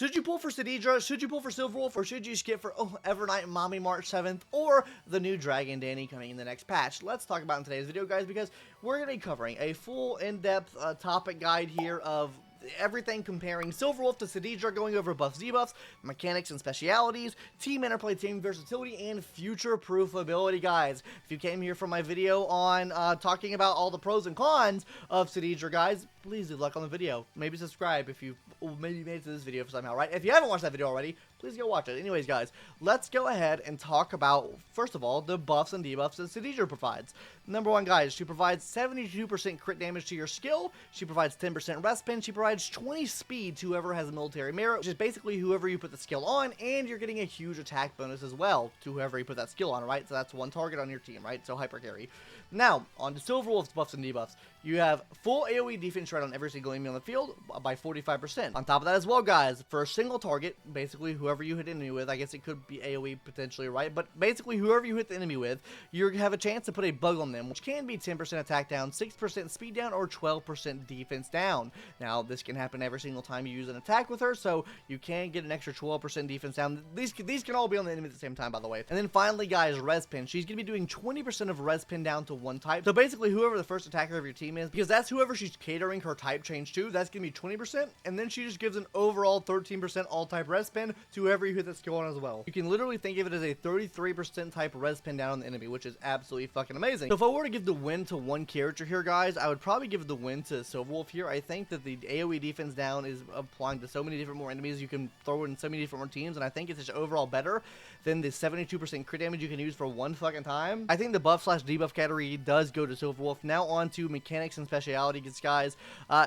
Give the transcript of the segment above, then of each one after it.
Should you pull for Cerydra? Should you pull for Silverwolf? Or should you skip for Evernight Mommy March 7th? Or the new Dragon Danny coming in the next patch? Let's talk about it in today's video, guys, because we're going to be covering a full in-depth topic guide here of everything comparing Silverwolf to Cerydra, going over buffs, debuffs, mechanics and specialities, team interplay, team versatility, and future-proof ability, guys. If you came here from my video on talking about all the pros and cons of Cerydra, guys, please leave a like on the video. Maybe subscribe if you maybe made it to this video somehow, right? If you haven't watched that video already, please go watch it. Anyways, guys, let's go ahead and talk about, first of all, the buffs and debuffs that Cerydra provides. Number one, guys, she provides 72% crit damage to your skill. She provides 10% rest pin. She provides 20 speed to whoever has a military merit, which is basically whoever you put the skill on, and you're getting a huge attack bonus as well to whoever you put that skill on, right? So that's one target on your team, right? So hyper carry. Now, on to Silverwolf's buffs and debuffs. You have full AoE defense right on every single enemy on the field by 45%. On top of that as well, guys, for a single target, basically whoever you hit enemy with, I guess it could be AoE potentially, right? But basically whoever you hit the enemy with, you have a chance to put a bug on them, which can be 10% attack down, 6% speed down, or 12% defense down. Now, this can happen every single time you use an attack with her, so you can get an extra 12% defense down. These can all be on the enemy at the same time, by the way. And then finally, guys, res pin. She's going to be doing 20% of res pin down to one type. So basically, whoever the first attacker of your team is, because that's whoever she's catering her type change to, that's going to be 20%, and then she just gives an overall 13% all type res pin to whoever you hit that skill on as well. You can literally think of it as a 33% type res pin down on the enemy, which is absolutely fucking amazing. So if I were to give the win to one character here, guys, I would probably give the win to Silverwolf here. I think that the AoE defense down is applying to so many different more enemies. You can throw in so many different more teams, and I think it's just overall better than the 72% crit damage you can use for one fucking time. I think the buff slash debuff category does go to Silverwolf. Now on to mechanics and speciality, guys.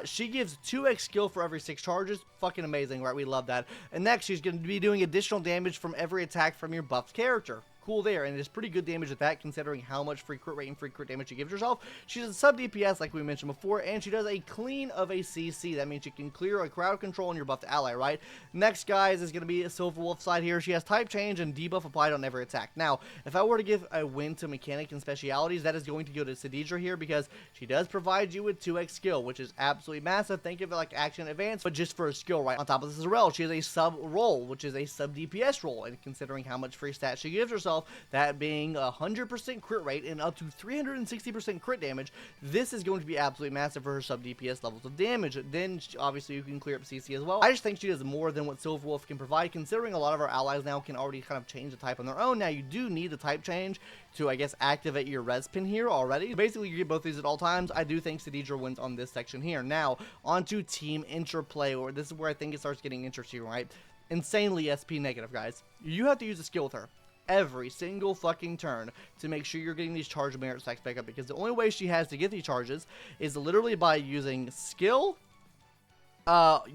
She gives 2x skill for every 6 charges. Fucking amazing, right? We love that. And next, she's going to be doing additional damage from every attack from your buffed character. Cool there, and it's pretty good damage at that, considering how much free crit rate and free crit damage she gives herself. She's a sub DPS, like we mentioned before, and she does a clean of a CC. That means she can clear a crowd control on your buffed ally, right? Next, guys, is going to be a Silverwolf side here. She has type change and debuff applied on every attack. Now, if I were to give a win to mechanic and specialities, that is going to go to Cerydra here, because she does provide you with 2x skill, which is absolutely massive. Think of it like action advance, but just for a skill, right? On top of this as well, she has a sub role, which is a sub DPS role, and considering how much free stats she gives herself, that being 100% crit rate and up to 360% crit damage, this is going to be absolutely massive for her sub DPS levels of damage. Then obviously you can clear up CC as well. I just think she does more than what Silverwolf can provide, considering a lot of our allies now can already kind of change the type on their own. Now you do need the type change to, I guess, activate your res pin here already. Basically, you get both these at all times. I do think Cerydra wins on this section here. Now, onto team interplay, or this is where I think it starts getting interesting, right? Insanely SP negative, guys. You have to use a skill with her every single fucking turn to make sure you're getting these charge merit stacks back up, because the only way she has to get these charges is literally by using skill,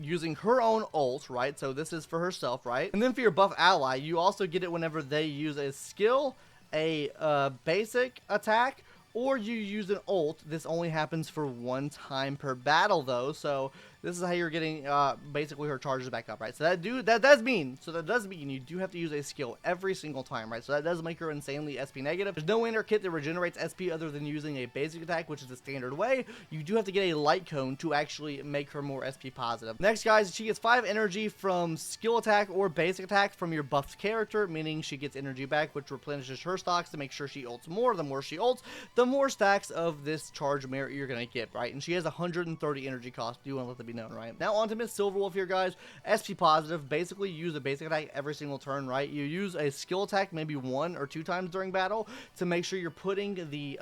using her own ult, right? So this is for herself, right? And then for your buff ally, you also get it whenever they use a skill, a basic attack, or you use an ult. This only happens for one time per battle, though, so this is how you're getting basically her charges back up, right? So that does mean you do have to use a skill every single time, right? So that does make her insanely SP negative. There's no inner kit that regenerates SP other than using a basic attack, which is the standard way. You do have to get a light cone to actually make her more SP positive. Next, guys, she gets 5 energy from skill attack or basic attack from your buffed character, meaning she gets energy back, which replenishes her stocks to make sure she ults more. The more she ults, the more stacks of this charge merit you're gonna get, right? And she has 130 energy cost. Do you want to let that be known, right? Now on to Miss Silverwolf here, guys. SP positive. Basically use a basic attack every single turn, right? You use a skill attack maybe 1 or 2 times during battle to make sure you're putting the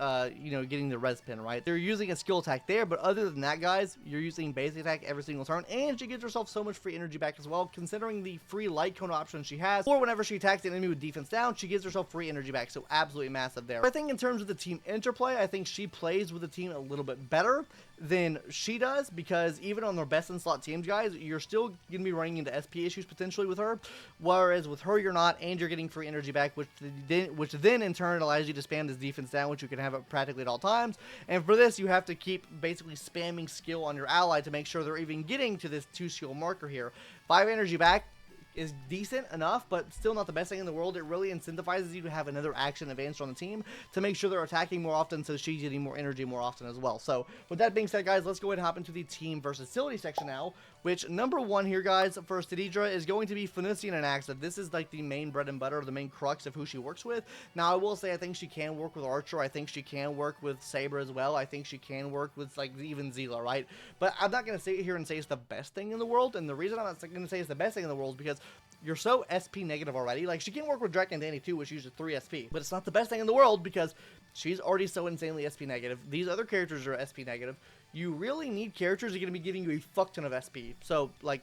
getting the res pin, right? They're using a skill attack there, but other than that, guys, you're using basic attack every single turn, and she gives herself so much free energy back as well, considering the free light cone option she has, or whenever she attacks an enemy with defense down, she gives herself free energy back. So absolutely massive there. I think in terms of the team interplay, I think she plays with the team a little bit better than she does, because even on their best in slot teams, guys, you're still going to be running into SP issues potentially with her, whereas with her you're not, and you're getting free energy back, which then in turn allows you to spam this defense down, which you can have it practically at all times. And for this, you have to keep basically spamming skill on your ally to make sure they're even getting to this 2 skill marker here. 5 energy back is decent enough, but still not the best thing in the world. It really incentivizes you to have another action advancer on the team to make sure they're attacking more often, so she's getting more energy more often as well. So with that being said, guys, let's go ahead and hop into the team versatility section now, which number one here, guys, for Cerydra is going to be Phoenician and Axa. This is like the main bread and butter, the main crux of who she works with. Now, I will say I think she can work with Archer. I think she can work with Saber as well. I think she can work with, like, even Zila, right? But I'm not going to sit here and say it's the best thing in the world, and the reason I'm not going to say it's the best thing in the world is because you're so SP negative already. Like, she can work with Drek and Danny too, which uses 3 SP, but it's not the best thing in the world because she's already so insanely SP negative. These other characters are SP negative. You really need characters that are going to be giving you a fuck ton of SP. So, like,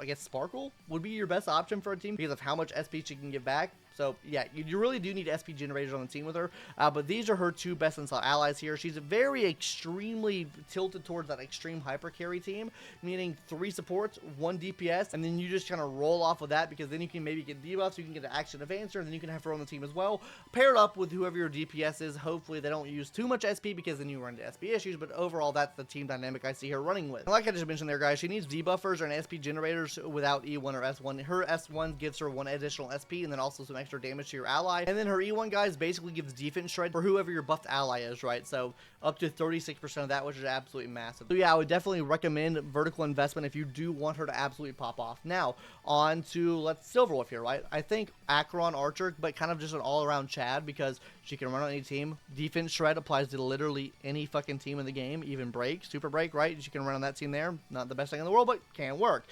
I guess Sparkle would be your best option for a team because of how much SP she can give back. So, yeah, you really do need SP generators on the team with her. But these are her 2 best in-slot allies here. She's very extremely tilted towards that extreme hyper carry team, meaning 3 supports, 1 DPS, and then you just kind of roll off with that because then you can maybe get debuffs, you can get an action advancer, and then you can have her on the team as well. Paired up with whoever your DPS is. Hopefully they don't use too much SP because then you run into SP issues, but overall that's the team dynamic I see her running with. And like I just mentioned there, guys, she needs debuffers and SP generators without E1 or S1. Her S1 gives her 1 additional SP and then also some extra damage to your ally, and then her E1, guys, basically gives defense shred for whoever your buffed ally is, right? So up to 36% of that, which is absolutely massive. So yeah, I would definitely recommend vertical investment if you do want her to absolutely pop off. Now on to let's silverwolf here, right? I think Acheron Archer, but kind of just an all-around Chad because she can run on any team. Defense shred applies to literally any fucking team in the game, even break, super break, right? She can run on that team there. Not the best thing in the world, but can work.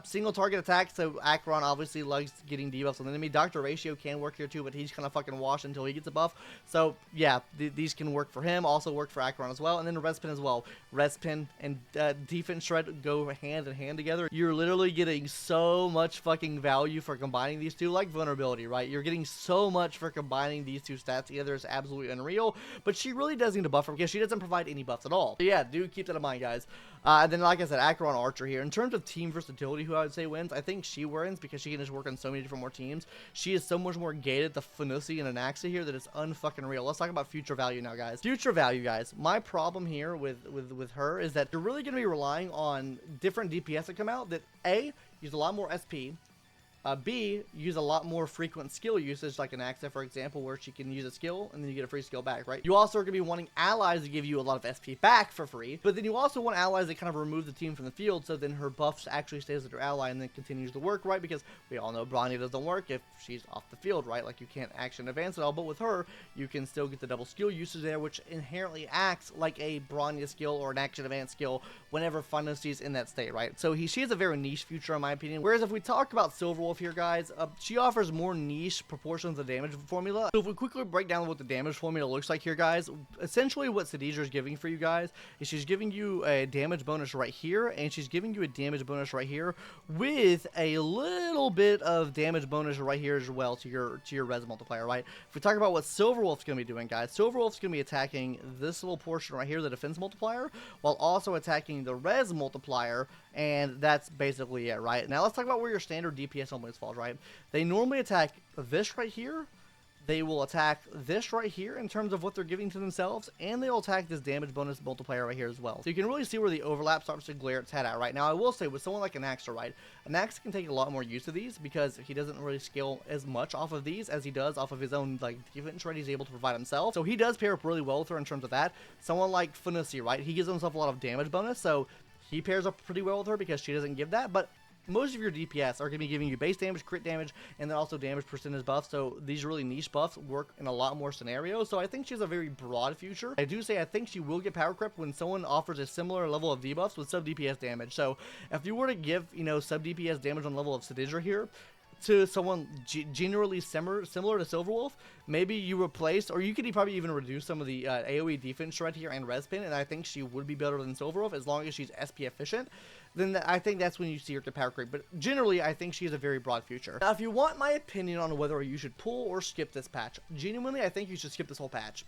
Single target attack, so Acheron obviously likes getting debuffs on the enemy. Dr. Ratio can work here too, but he's kind of fucking washed until he gets a buff. So yeah, these can work for him, also work for Acheron as well, and then Respin as well. Respin and defense shred go hand in hand together. You're literally getting so much fucking value for combining these two, like vulnerability, right? You're getting so much for combining these 2 stats together. It's absolutely unreal, but she really does need a buffer because she doesn't provide any buffs at all. So yeah, do keep that in mind, guys. And then, like I said, Acheron Archer here. In terms of team versatility, who I would say wins, I think she wins because she can just work on so many different more teams. She is so much more gated, the Phoenician and an Axa here, that it's unfucking real. Let's talk about future value now, guys. Future value, guys. My problem here with her is that you're really going to be relying on different DPS that come out that A, use a lot more SP, B, use a lot more frequent skill usage, like an Axa, for example, where she can use a skill and then you get a free skill back, right? You also are going to be wanting allies to give you a lot of SP back for free, but then you also want allies that kind of remove the team from the field, so then her buffs actually stays with her ally and then continues to work, right? Because we all know Bronny doesn't work if she's off the field, right? Like, you can't action advance at all, but with her, you can still get the double skill usage there, which inherently acts like a Bronya skill or an action advance skill whenever Phoenician's in that state, right? So she has a very niche future, in my opinion. Whereas if we talk about Silverwolf here, guys, she offers more niche proportions of damage formula. So if we quickly break down what the damage formula looks like here, guys, essentially what Cerydra is giving for you guys is she's giving you a damage bonus right here, and she's giving you a damage bonus right here with a little bit of damage bonus right here as well to your res multiplier, right? If we talk about what Silverwolf's going to be doing, guys, Silverwolf's going to be attacking this little portion right here, the defense multiplier, while also attacking the res multiplier, and that's basically it, right? Now let's talk about where your standard DPS almost falls, right? They normally attack this right here, they will attack this right here in terms of what they're giving to themselves, and they'll attack this damage bonus multiplier right here as well. So you can really see where the overlap starts to glare its head out right now. I will say with someone like an Axa, right, an Axa can take a lot more use of these because he doesn't really scale as much off of these as he does off of his own like defense shred he's able to provide himself. So he does pair up really well with her in terms of that. Someone like Phoenician, right, he gives himself a lot of damage bonus, so he pairs up pretty well with her because she doesn't give that, but most of your DPS are going to be giving you base damage, crit damage, and then also damage percentage buffs, so these really niche buffs work in a lot more scenarios, so I think she has a very broad future. I do say I think she will get power crept when someone offers a similar level of debuffs with sub DPS damage, so if you were to give, you know, sub DPS damage on the level of Cerydra here, to someone generally similar to Silverwolf, maybe you replace, or you could probably even reduce some of the AoE defense shred here and Respin, and I think she would be better than Silverwolf as long as she's SP efficient. Then I think that's when you see her get power creep. But generally, I think she has a very broad future. Now, if you want my opinion on whether you should pull or skip this patch, genuinely, I think you should skip this whole patch.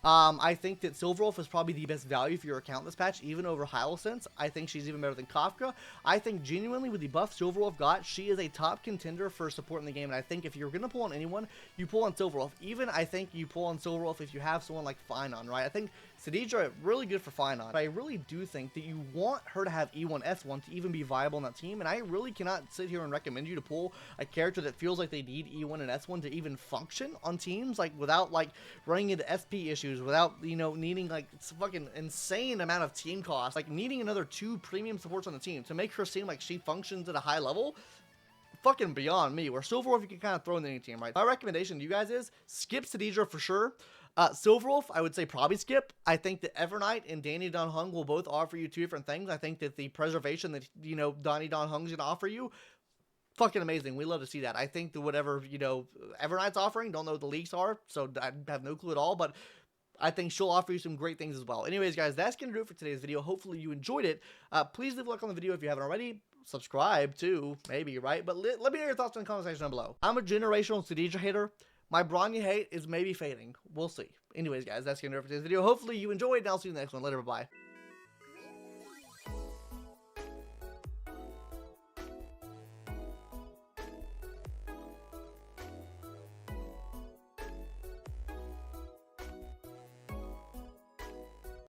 I think that Silverwolf is probably the best value for your account this patch, even over Hysilens. I think she's even better than Kafka. I think genuinely with the buff Silverwolf got, she is a top contender for support in the game. And I think if you're going to pull on anyone, you pull on Silverwolf. Even I think you pull on Silverwolf if you have someone like phainon, right? I think Cerydra, really good for phainon, but I really do think that you want her to have E1, S1 to even be viable on that team, and I really cannot sit here and recommend you to pull a character that feels like they need E1 and S1 to even function on teams, like, without, like, running into SP issues, without, you know, needing, like, it's a fucking insane amount of team cost, like, needing another 2 premium supports on the team to make her seem like she functions at a high level. Fucking beyond me. Where silverwolf you can kind of throw in any team, right? My recommendation to you guys is skip Cerydra for sure. Silverwolf, I would say probably skip. I think that Evernight and Danny Don Hung will both offer you 2 different things. I think that the preservation that, you know, Danny Don Hung's gonna offer you, fucking amazing. We love to see that. I think that whatever, you know, Evernight's offering, don't know what the leaks are, so I have no clue at all, but I think she'll offer you some great things as well. Anyways, guys, that's going to do it for today's video. Hopefully you enjoyed it. Please leave a like on the video if you haven't already. Subscribe too, maybe, right? But let me know your thoughts in the comment section down below. I'm a generational Cerydra hater. My Bronya hate is maybe fading. We'll see. Anyways, guys, that's going to do it for today's video. Hopefully you enjoyed, and I'll see you in the next one. Later, bye-bye.